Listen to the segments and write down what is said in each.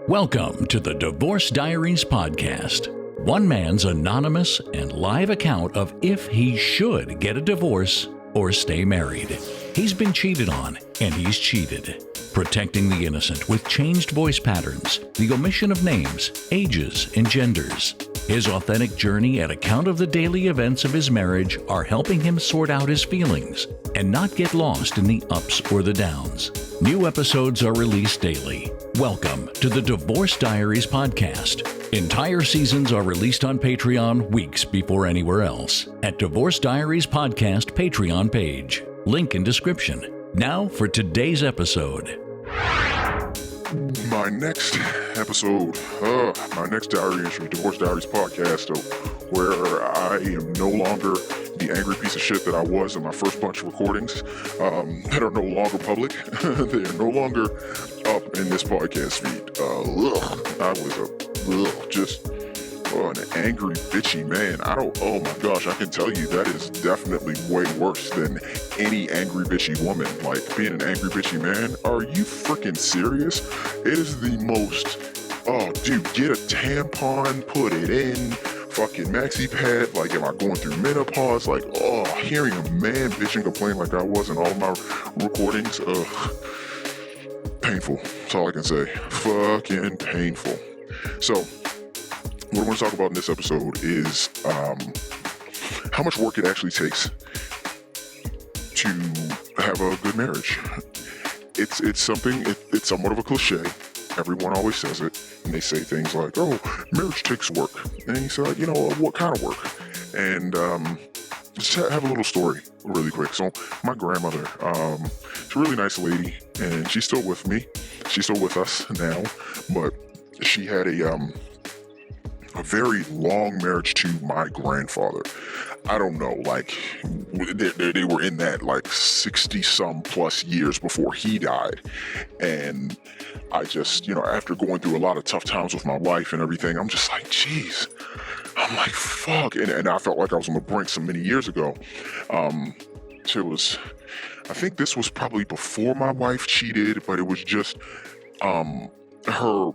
Welcome to the Divorce Diaries podcast. One man's anonymous and live account of if he should get a divorce or stay married. He's been cheated on, and he's cheated. Protecting the innocent with changed voice patterns, the omission of names, ages, and genders. His authentic journey and account of the daily events of his marriage are helping him sort out his feelings and not get lost in the ups or the downs. New episodes are released daily. Welcome to the Divorce Diaries podcast. Entire seasons are released on Patreon weeks before anywhere else at Divorce Diaries Podcast Patreon page. Link in description. Now for today's episode. My next episode, my next diary entry, Divorce Diaries podcast, where I am no longer the angry piece of shit that I was in my first bunch of recordings that are no longer public. They are no longer up in this podcast feed. I was just an angry, bitchy man. Oh my gosh, I can tell you that is definitely way worse than any angry, bitchy woman. Like, being an angry, bitchy man, are you freaking serious? It is the most, dude, get a tampon, put it in, fucking maxi pad, like, am I going through menopause? Like, hearing a man bitch and complain like I was in all of my recordings, painful. That's all I can say. Fucking painful. So, what I want to talk about in this episode is how much work it actually takes to have a good marriage. It's somewhat of a cliche. Everyone always says it, and they say things like, "Oh, marriage takes work," and you say, what kind of work? And just have a little story really quick. So my grandmother, she's a really nice lady, and she's still with me. She's still with us now, but she had a very long marriage to my grandfather. I don't know, like, they were in that, like, 60-some plus years before he died. And I just, after going through a lot of tough times with my wife and everything, I'm just like, geez. I'm like, fuck. And I felt like I was on the brink so many years ago. I think this was probably before my wife cheated, but it was just, her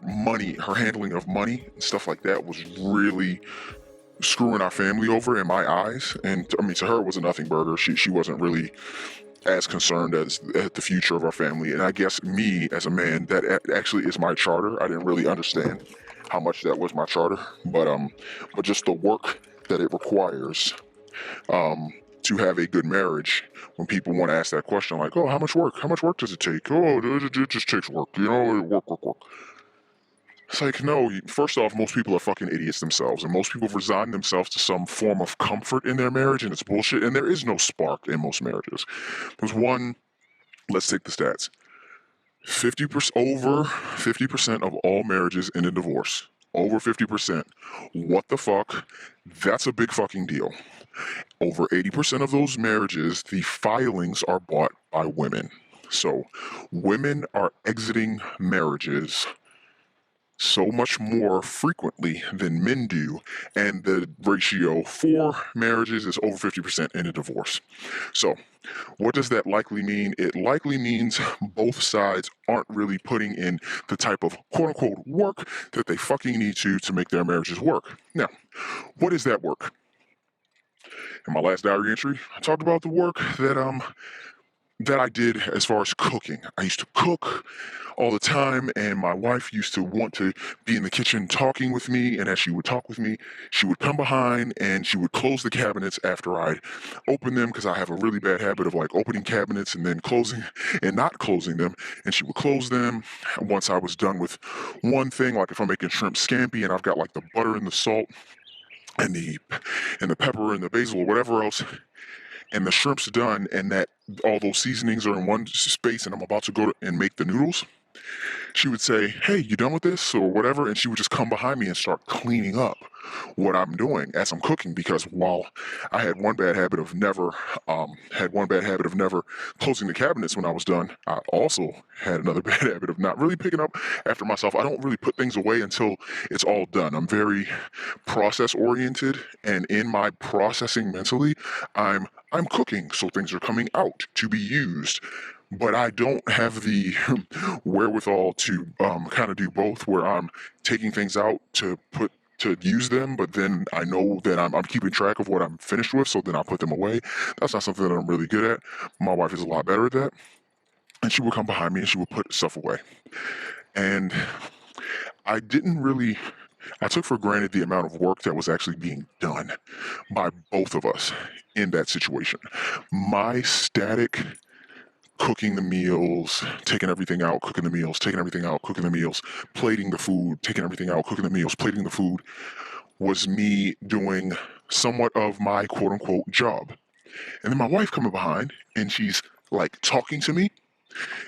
handling of money and stuff like that was really screwing our family over in my eyes. And to her it was a nothing burger. She wasn't really as concerned as the future of our family. And I guess me as a man, that actually is my charter. I didn't really understand how much that was my charter, but just the work that it requires to have a good marriage. When people want to ask that question, like, "Oh, how much work does it take?" "Oh, it just takes work, work." It's like, no, first off, most people are fucking idiots themselves, and most people resign themselves to some form of comfort in their marriage, and it's bullshit, and there is no spark in most marriages. There's one, let's take the stats. Over 50% of all marriages end in divorce. Over 50%. What the fuck? That's a big fucking deal. Over 80% of those marriages, the filings are bought by women. So women are exiting marriages so much more frequently than men do, and the ratio for marriages is over 50% in a divorce. So what does that likely mean? It likely means both sides aren't really putting in the type of quote-unquote work that they fucking need to make their marriages work. Now, what is that work? In my last diary entry, I talked about the work that I did as far as cooking. I used to cook all the time, and my wife used to want to be in the kitchen talking with me, and as she would talk with me, she would come behind and she would close the cabinets after I'd open them, because I have a really bad habit of, like, opening cabinets and then closing and not closing them, and she would close them once I was done with one thing. Like, if I'm making shrimp scampi and I've got, like, the butter and the salt and the pepper and the basil or whatever else, and the shrimp's done, and that all those seasonings are in one space, and I'm about to go and make the noodles, she would say, "Hey, you done with this?" or whatever, and she would just come behind me and start cleaning up what I'm doing as I'm cooking, because while I had one bad habit of never closing the cabinets when I was done, I also had another bad habit of not really picking up after myself. I don't really put things away until it's all done. I'm very process oriented, and in my processing mentally, I'm cooking, so things are coming out to be used. but I don't have the wherewithal to kind of do both, where I'm taking things out to use them, but then I know that I'm keeping track of what I'm finished with, so then I put them away. That's not something that I'm really good at. My wife is a lot better at that, and she would come behind me and she would put stuff away. And I didn't really, I took for granted the amount of work that was actually being done by both of us in that situation. My static cooking the meals, taking everything out, cooking the meals, taking everything out, cooking the meals, plating the food, taking everything out, cooking the meals, plating the food, was me doing somewhat of my quote unquote job. And then my wife coming behind and she's like talking to me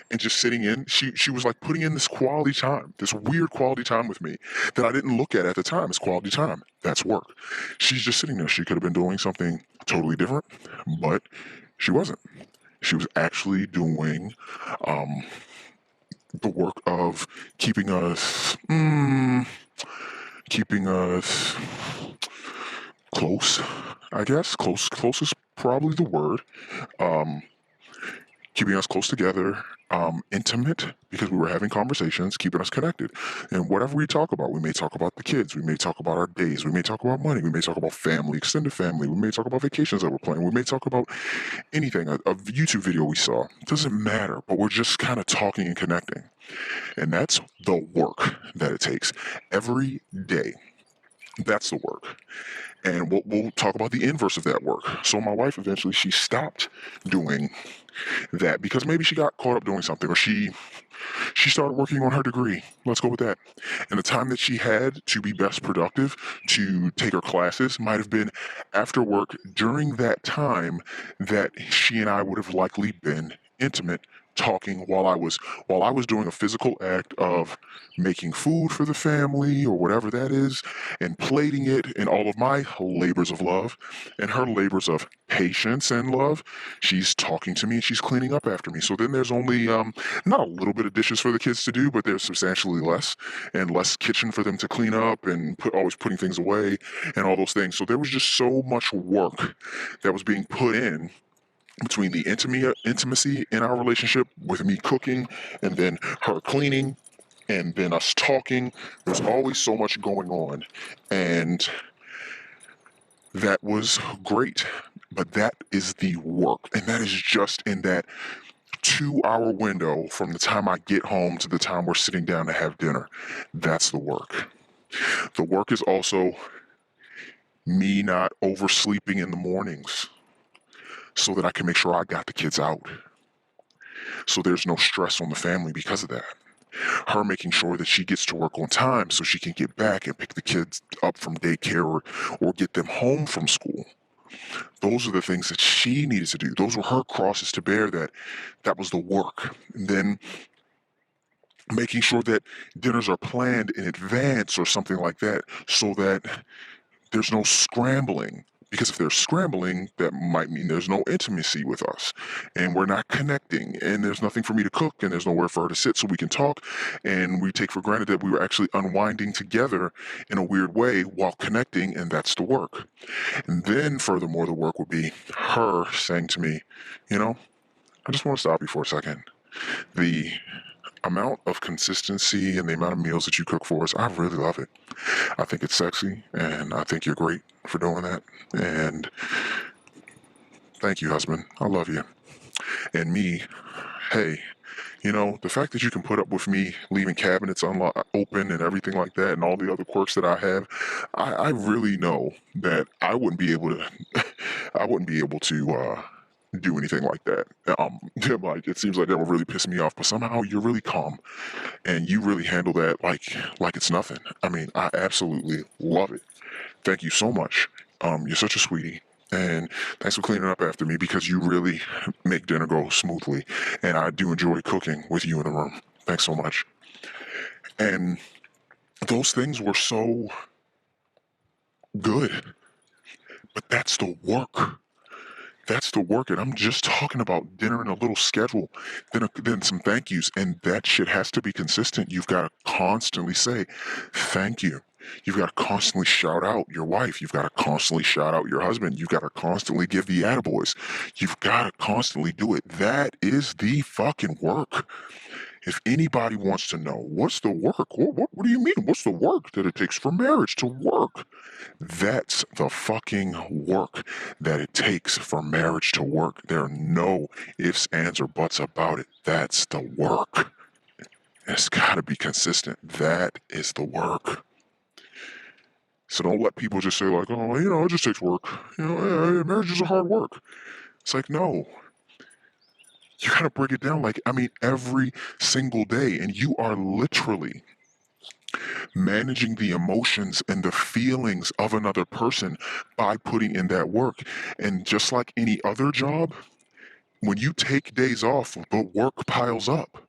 and just sitting in. She was like putting in this quality time, this weird quality time with me that I didn't look at the time as quality time. That's work. She's just sitting there. She could have been doing something totally different, but she wasn't. She was actually doing the work of keeping us close. I guess close is probably the word. Keeping us close together, intimate, because we were having conversations, keeping us connected. And whatever we talk about, we may talk about the kids, we may talk about our days, we may talk about money, we may talk about family, extended family, we may talk about vacations that we're planning, we may talk about anything, a YouTube video we saw. It doesn't matter, but we're just kind of talking and connecting. And that's the work that it takes every day. That's the work. And we'll talk about the inverse of that work. So my wife eventually, she stopped doing that because maybe she got caught up doing something, or she started working on her degree. Let's go with that. And the time that she had to be best productive to take her classes might have been after work, during that time that she and I would have likely been intimate, talking while I was doing a physical act of making food for the family or whatever that is, and plating it, and all of my labors of love and her labors of patience and love. She's talking to me and she's cleaning up after me. So then there's only not a little bit of dishes for the kids to do, but there's substantially less, and less kitchen for them to clean up, and always putting things away and all those things. So there was just so much work that was being put in between the intimacy in our relationship, with me cooking and then her cleaning and then us talking. There's always so much going on, and that was great. But that is the work, and that is just in that 2 hour window from the time I get home to the time we're sitting down to have dinner. That's the work. The work is also me not oversleeping in the mornings so that I can make sure I got the kids out. So there's no stress on the family because of that. Her making sure that she gets to work on time so she can get back and pick the kids up from daycare, or get them home from school. Those are the things that she needed to do. Those were her crosses to bear. That was the work. And then making sure that dinners are planned in advance or something like that, so that there's no scrambling. Because if there's scrambling, that might mean there's no intimacy with us, and we're not connecting, and there's nothing for me to cook, and there's nowhere for her to sit so we can talk, and we take for granted that we were actually unwinding together in a weird way while connecting, and that's the work. And then furthermore, the work would be her saying to me, I just want to stop you for a second. The amount of consistency and the amount of meals that you cook for us, I really love it. I think it's sexy, and I think you're great for doing that. And thank you, husband. I love you. And me, hey, the fact that you can put up with me leaving cabinets open and everything like that, and all the other quirks that I have, I really know that I wouldn't be able to, I wouldn't be able to do anything like that. Like, it seems like that would really piss me off, but somehow you're really calm and you really handle that like it's nothing. I mean, I absolutely love it. Thank you so much. You're such a sweetie. And thanks for cleaning up after me, because you really make dinner go smoothly. And I do enjoy cooking with you in the room. Thanks so much. And those things were so good. But that's the work. That's the work. And I'm just talking about dinner and a little schedule, then some thank yous. And that shit has to be consistent. You've got to constantly say, thank you. You've got to constantly shout out your wife. You've got to constantly shout out your husband. You've got to constantly give the attaboys. You've got to constantly do it. That is the fucking work. If anybody wants to know what's the work, what do you mean? What's the work that it takes for marriage to work? That's the fucking work that it takes for marriage to work. There are no ifs, ands, or buts about it. That's the work. It's got to be consistent. That is the work. So don't let people just say like, oh, it just takes work. Marriage is a hard work. It's like, no. You got to break it down every single day. And you are literally managing the emotions and the feelings of another person by putting in that work. And just like any other job, when you take days off, the work piles up.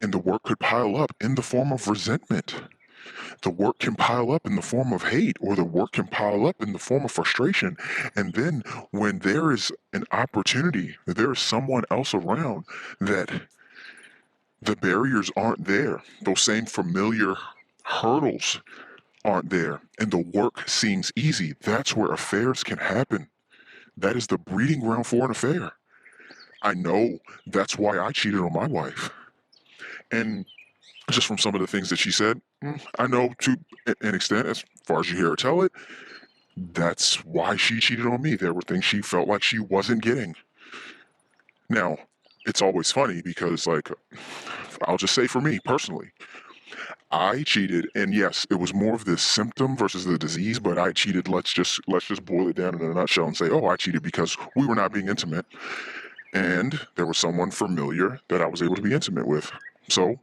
And the work could pile up in the form of resentment. The work can pile up in the form of hate, or the work can pile up in the form of frustration. And then when there is an opportunity, there is someone else around that the barriers aren't there, those same familiar hurdles aren't there, and the work seems easy, that's where affairs can happen. That is the breeding ground for an affair. I know that's why I cheated on my wife. And just from some of the things that she said, I know to an extent, as far as you hear her tell it, that's why she cheated on me. There were things she felt like she wasn't getting. Now, it's always funny because, I'll just say for me personally, I cheated, and yes, it was more of the symptom versus the disease, but I cheated. Let's just boil it down in a nutshell and say, oh, I cheated because we were not being intimate, and there was someone familiar that I was able to be intimate with. So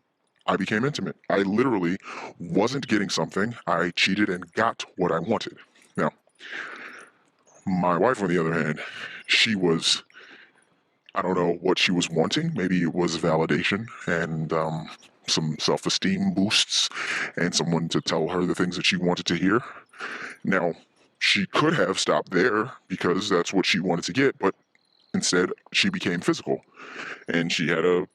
I became intimate. I literally wasn't getting something. I cheated and got what I wanted. Now, my wife, on the other hand, she was, I don't know what she was wanting. Maybe it was validation and some self-esteem boosts and someone to tell her the things that she wanted to hear. Now, she could have stopped there because that's what she wanted to get, but instead she became physical. And she had a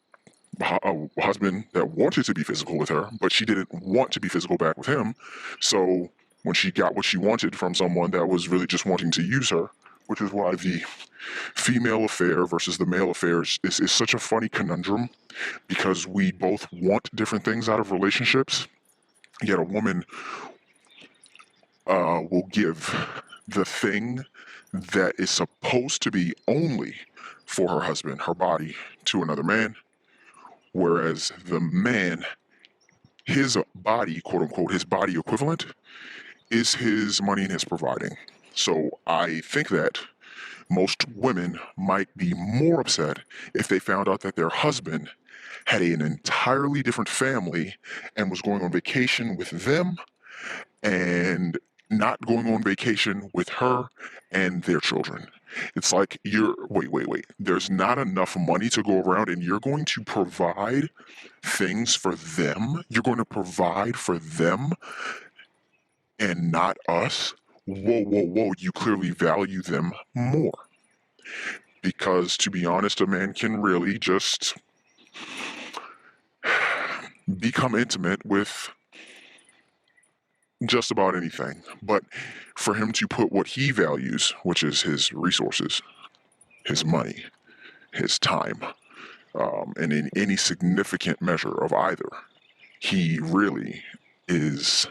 husband that wanted to be physical with her, but she didn't want to be physical back with him. So when she got what she wanted from someone that was really just wanting to use her, which is why the female affair versus the male affair is such a funny conundrum, because we both want different things out of relationships, yet a woman will give the thing that is supposed to be only for her husband, her body, to another man, whereas the man, his body, quote unquote, his body equivalent, is his money and his providing. So I think that most women might be more upset if they found out that their husband had an entirely different family and was going on vacation with them and not going on vacation with her and their children. It's like wait. There's not enough money to go around and you're going to provide things for them? You're going to provide for them and not us? Whoa. You clearly value them more. Because to be honest, a man can really just become intimate with just about anything. But for him to put what he values, which is his resources, his money, his time, and in any significant measure of either, he really is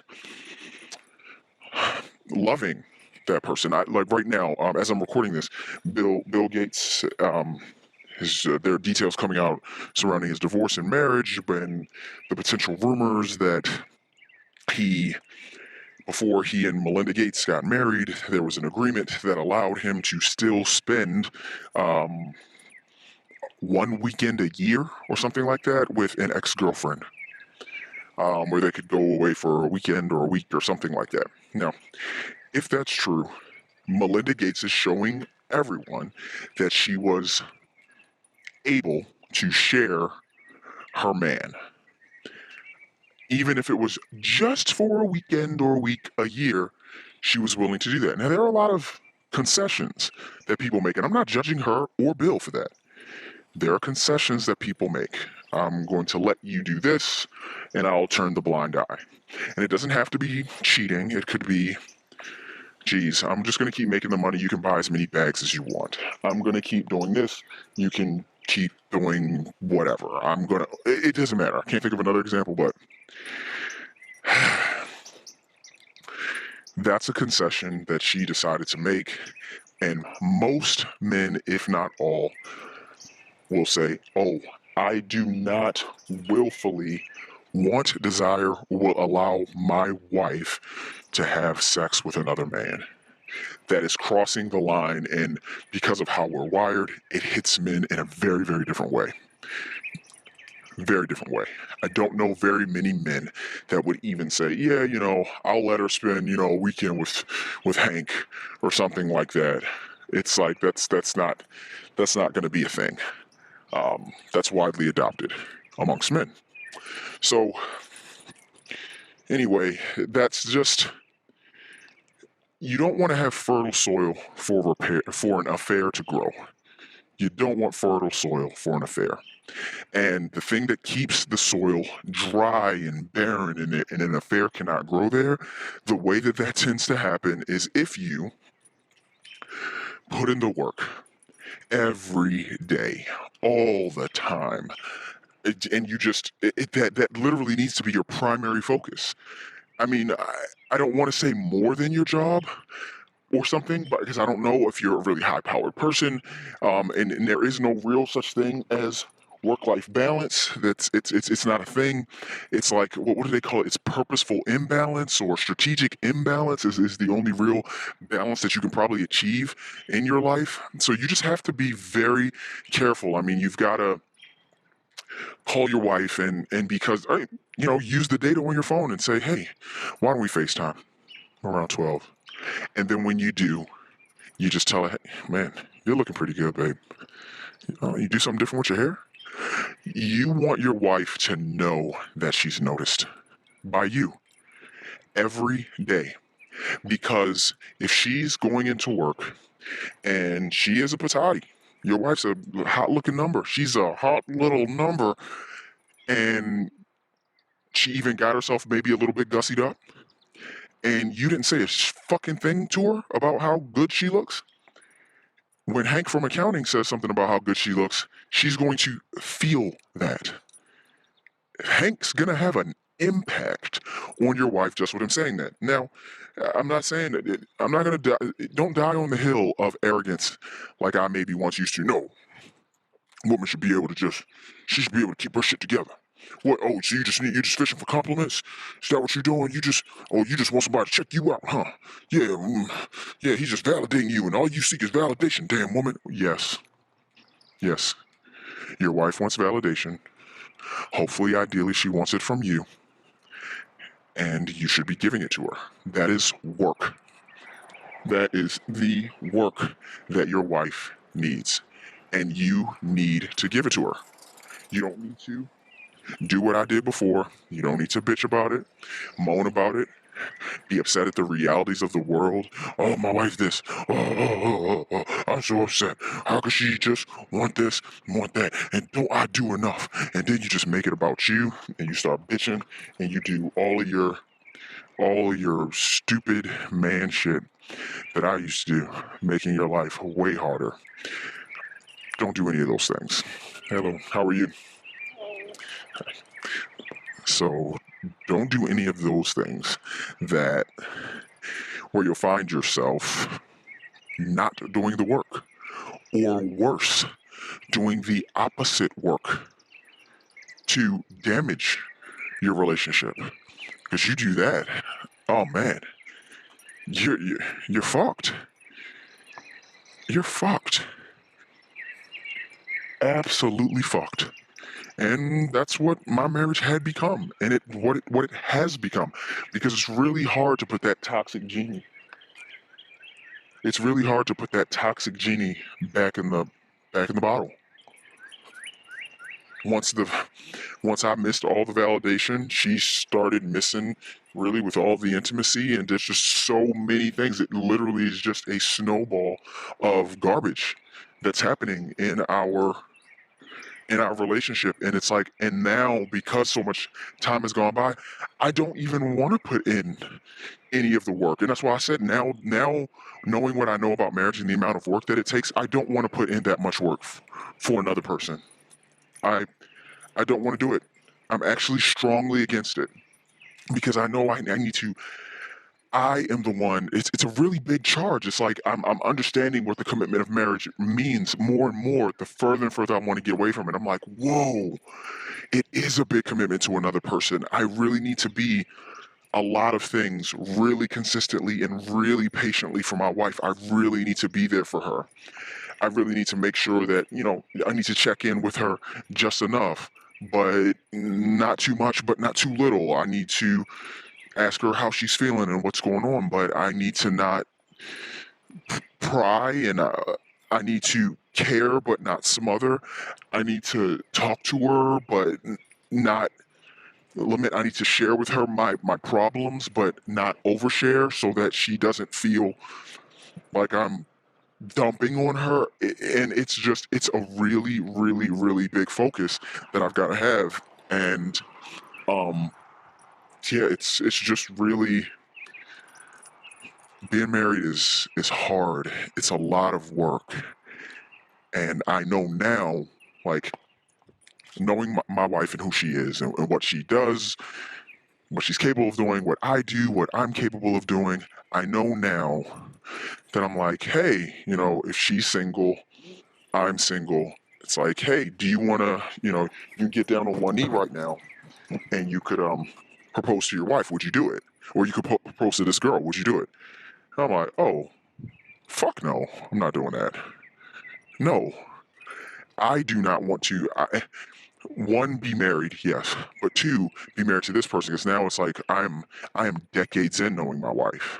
loving that person. Like right now, as I'm recording this, Bill Gates, there are details coming out surrounding his divorce and marriage, and the potential rumors that before he and Melinda Gates got married, there was an agreement that allowed him to still spend one weekend a year or something like that with an ex-girlfriend, where they could go away for a weekend or a week or something like that. Now, if that's true, Melinda Gates is showing everyone that she was able to share her man. Even if it was just for a weekend or a week, a year, she was willing to do that. Now, there are a lot of concessions that people make, and I'm not judging her or Bill for that. There are concessions that people make. I'm going to let you do this, and I'll turn the blind eye. And it doesn't have to be cheating. It could be, geez, I'm just going to keep making the money. You can buy as many bags as you want. I'm going to keep doing this. You can keep doing whatever. It doesn't matter. I can't think of another example, but that's a concession that she decided to make. And most men, if not all, will say, oh, I do not willfully want, desire, will allow my wife to have sex with another man. That is crossing the line, and because of how we're wired, it hits men in a very, very different way. Very different way. I don't know very many men that would even say, yeah, I'll let her spend, a weekend with Hank or something like that. It's like that's not going to be a thing. That's widely adopted amongst men. So anyway, that's just, you don't want to have fertile soil for an affair to grow. You don't want fertile soil for an affair. And the thing that keeps the soil dry and barren and an affair cannot grow there, the way that tends to happen is if you put in the work every day, all the time, and you just, that literally needs to be your primary focus. I mean, I don't want to say more than your job or something, but because I don't know if you're a really high-powered person, and there is no real such thing as work-life balance. It's not a thing. It's like, what do they call it? It's purposeful imbalance or strategic imbalance is the only real balance that you can probably achieve in your life. So you just have to be very careful. I mean, you've got to call your wife and because use the data on your phone and say, hey, why don't we FaceTime around 12? And then when you do, you just tell her, hey, man, you're looking pretty good, babe. You do something different with your hair? You want your wife to know that she's noticed by you every day. Because if she's going into work and she is a patati, your wife's a hot looking number. She's a hot little number. And she even got herself maybe a little bit gussied up. And you didn't say a fucking thing to her about how good she looks. When Hank from accounting says something about how good she looks, she's going to feel that. Hank's going to have an impact on your wife just with him saying that. Now, I'm not saying that I'm not going to die. Don't die on the hill of arrogance like I maybe once used to. No, woman should be able to she should be able to keep her shit together. What? Oh, so you're just fishing for compliments? Is that what you're doing? You just want somebody to check you out, huh? Yeah, yeah. He's just validating you, and all you seek is validation. Damn woman. Yes. Your wife wants validation. Hopefully, ideally, she wants it from you, and you should be giving it to her. That is work. That is the work that your wife needs, and you need to give it to her. You don't need to do what I did before. You don't need to bitch about it, moan about it, be upset at the realities of the world. Oh, my wife this. I'm so upset. How could she just want this, want that, and don't I do enough? And then you just make it about you, and you start bitching, and you do all of your stupid man shit that I used to do, making your life way harder. Don't do any of those things. Hello, how are you? So don't do any of those things where you'll find yourself not doing the work, or worse, doing the opposite work to damage your relationship. Because you do that, oh man, you're fucked. You're fucked. Absolutely fucked. And that's what my marriage had become, and what it has become, because it's really hard to put that toxic genie. It's really hard to put that toxic genie back in the bottle. Once I missed all the validation, she started missing really with all the intimacy, and there's just so many things. It literally is just a snowball of garbage that's happening in our in our relationship. And it's like, and now because so much time has gone by, I don't even want to put in any of the work. And that's why I said now knowing what I know about marriage and the amount of work that it takes, I don't want to put in that much work for another person. I don't want to do it. I'm actually strongly against it because I know I need to. I am the one. It's a really big charge. It's like I'm understanding what the commitment of marriage means more and more. The further and further I want to get away from it, I'm like, whoa, it is a big commitment to another person. I really need to be a lot of things really consistently and really patiently for my wife. I really need to be there for her. I really need to make sure that, I need to check in with her just enough, but not too much, but not too little. I need to ask her how she's feeling and what's going on, but I need to not pry, and I need to care but not smother. I need to talk to her but not limit. I need to share with her my problems but not overshare so that she doesn't feel like I'm dumping on her. And it's a really, really, really big focus that I've got to have. And yeah, it's just really, being married is hard. It's a lot of work. And I know now, like, knowing my wife and who she is and what she does, what she's capable of doing, what I do, what I'm capable of doing, I know now that I'm like, hey, if she's single, I'm single. It's like, hey, do you want to, you get down on one knee right now and you could propose to your wife, would you do it? Or you could propose to this girl, would you do it? And I'm like, oh, fuck no, I'm not doing that. No, I do not want to. One, be married, yes, but two, be married to this person, because now it's like I am decades in knowing my wife,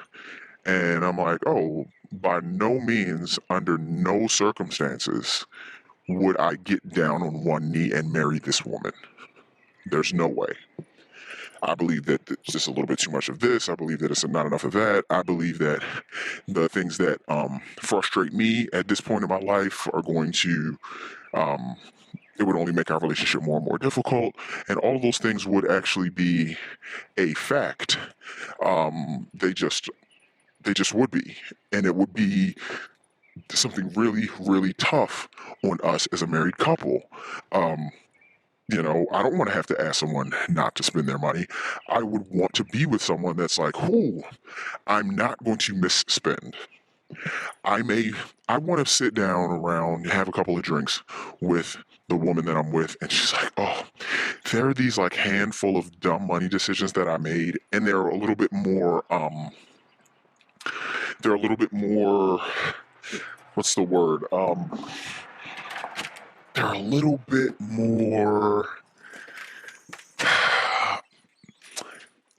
and I'm like, oh, by no means, under no circumstances, would I get down on one knee and marry this woman. There's no way. I believe that it's just a little bit too much of this. I believe that it's not enough of that. I believe that the things that frustrate me at this point in my life are going to, it would only make our relationship more and more difficult. And all of those things would actually be a fact. They just would be. And it would be something really, really tough on us as a married couple. I don't want to have to ask someone not to spend their money. I would want to be with someone that's like, "Ooh, I'm not going to misspend. I want to sit down around, have a couple of drinks with the woman that I'm with, and she's like, oh, there are these like handful of dumb money decisions that I made, and they're a little bit more, what's the word? They're a little bit more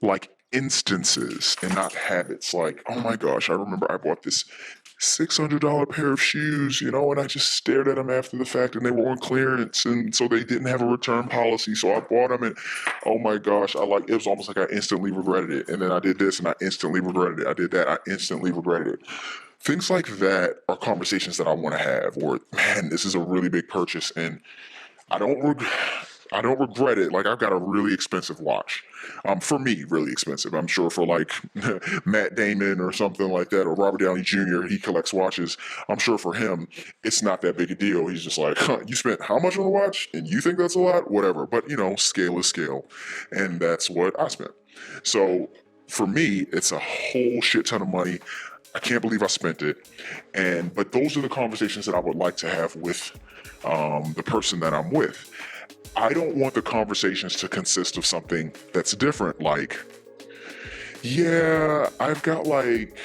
like instances and not habits. Like, oh my gosh, I remember I bought this $600 pair of shoes, and I just stared at them after the fact, and they were on clearance, and so they didn't have a return policy, so I bought them, and oh my gosh, it was almost like I instantly regretted it. And then I did this, and I instantly regretted it. I did that, I instantly regretted it. Things like that are conversations that I want to have. Or, man, this is a really big purchase, and I don't regret it. Like, I've got a really expensive watch. For me, really expensive. I'm sure for like Matt Damon or something like that, or Robert Downey Jr., he collects watches. I'm sure for him, it's not that big a deal. He's just like, you spent how much on a watch? And you think that's a lot? Whatever. But, scale is scale. And that's what I spent. So for me, it's a whole shit ton of money. I can't believe I spent it. But those are the conversations that I would like to have with the person that I'm with. I don't want the conversations to consist of something that's different, like, yeah, I've got like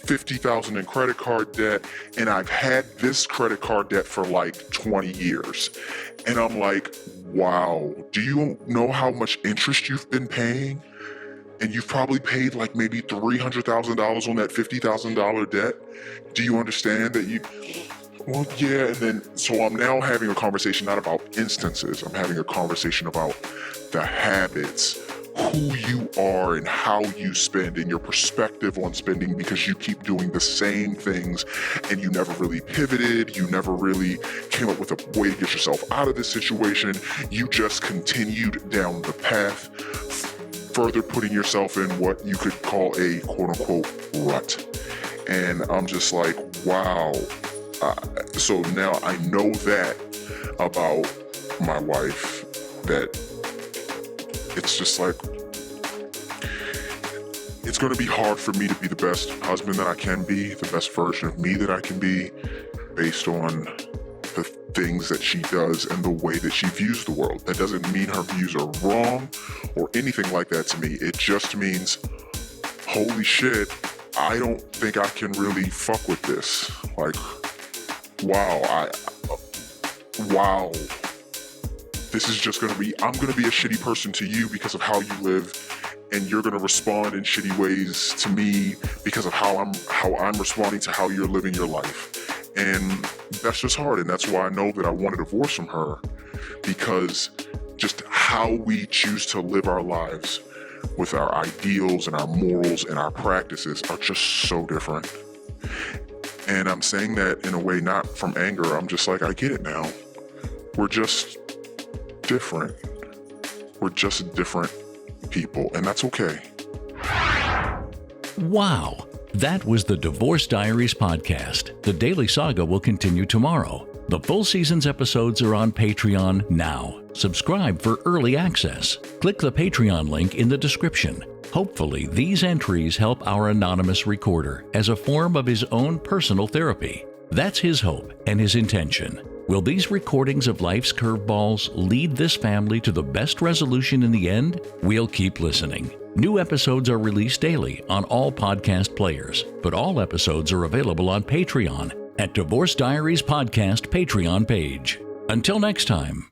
$50,000 in credit card debt, and I've had this credit card debt for like 20 years. And I'm like, wow, do you know how much interest you've been paying? And you've probably paid like maybe $300,000 on that $50,000 debt. Do you understand that well, yeah, and then, so I'm now having a conversation not about instances. I'm having a conversation about the habits, who you are and how you spend and your perspective on spending, because you keep doing the same things and you never really pivoted. You never really came up with a way to get yourself out of this situation. You just continued down the path, further putting yourself in what you could call a quote-unquote rut. And I'm just like, wow. So now I know that about my wife, that it's just like, it's going to be hard for me to be the best husband that I can be, the best version of me that I can be, based on the things that she does and the way that she views the world. That doesn't mean her views are wrong or anything like that to me. It just means, holy shit, I don't think I can really fuck with this. Like, wow, wow. This is just gonna be, I'm gonna be a shitty person to you because of how you live, and you're gonna respond in shitty ways to me because of how I'm responding to how you're living your life. And that's just hard, and that's why I know that I want a divorce from her, because just how we choose to live our lives with our ideals and our morals and our practices are just so different. And I'm saying that in a way not from anger. I'm just like, I get it now. We're just different. We're just different people, and that's okay. Wow. That was the Divorce Diaries podcast. The Daily Saga will continue tomorrow. The full season's episodes are on Patreon now. Subscribe for early access. Click the Patreon link in the description. Hopefully, these entries help our anonymous recorder as a form of his own personal therapy. That's his hope and his intention. Will these recordings of life's curveballs lead this family to the best resolution in the end? We'll keep listening. New episodes are released daily on all podcast players, but all episodes are available on Patreon at Divorce Diaries Podcast Patreon page. Until next time.